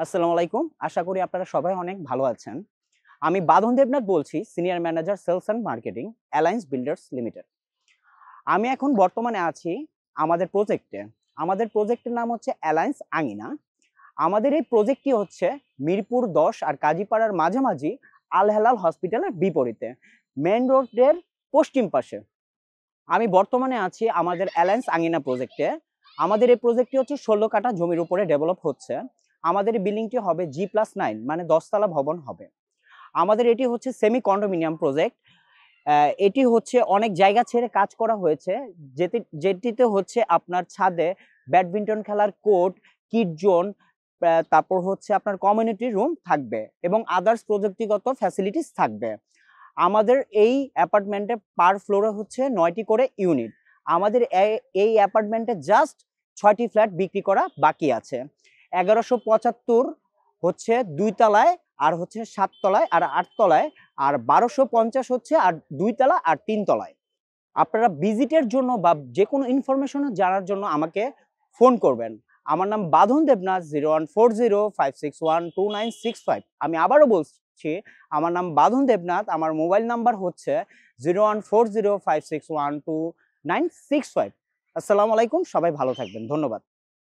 আসসালামু আলাইকুম। আশা করি আপনারা সবাই অনেক ভালো আছেন। আমি বাঁধন দেবনাথ বলছি, senior manager sales and marketing, alliance builders limited. আমি এখন বর্তমানে আছি আমাদের প্রজেক্টে। আমাদের প্রজেক্টের নাম হচ্ছে অ্যালায়েন্স আঙিনা। আমাদের এই প্রজেক্টটি হচ্ছে মিরপুর ১০ আর কাজীপাড়ার মাঝামাঝি আল হেলাল হসপিটালের বিপরীতে, মেইন রোডের পশ্চিম পাশে। আমি বর্তমানে আছি আমাদের অ্যালায়েন্স আঙিনা প্রজেক্টে। আমাদের এই প্রজেক্টটি হচ্ছে ১৬ কাঠা জমির উপরে ডেভেলপ হচ্ছে। আমাদের এই বিল্ডিংটি হবে G+9, মানে ১০ তলা ভবন হবে। আমাদের এটি হচ্ছে সেমি কন্ডোমিনিয়াম প্রজেক্ট। এটি হচ্ছে অনেক জায়গা ছেড়ে কাজ করা হয়েছে, যেটিতে হচ্ছে আপনার ছাদে ব্যাডমিন্টন খেলার কোর্ট, কিড জোন, তারপর হচ্ছে আপনার কমিউনিটি রুম থাকবে এবং আদার্স প্রযুক্তিগত ফ্যাসিলিটিস থাকবে। আমাদের এই অ্যাপার্টমেন্টে পার ফ্লোরে হচ্ছে ৯টি করে ইউনিট। আমাদের এই অ্যাপার্টমেন্টে জাস্ট ৬টি ফ্ল্যাট বিক্রি করা বাকি আছে। ১১৭৫ হচ্ছে ২ তলায়, আর হচ্ছে ৭ তলায়, আর ৮ তলায়, আর ১২৫০ হচ্ছে আর ২ তলা আর ৩ তলায়। আপনারা ভিজিটের জন্য বা যেকোনো ইনফরমেশন জানার জন্য আমাকে ফোন করবেন। আমার নাম বাঁধন দেবনাথ, 014056129665। আমি আবারও বলছি, আমার নাম বাঁধন দেবনাথ। আমার মোবাইল নাম্বার হচ্ছে 014056129665। আসসালামু আলাইকুম, সবাই ভালো থাকবেন। ধন্যবাদ।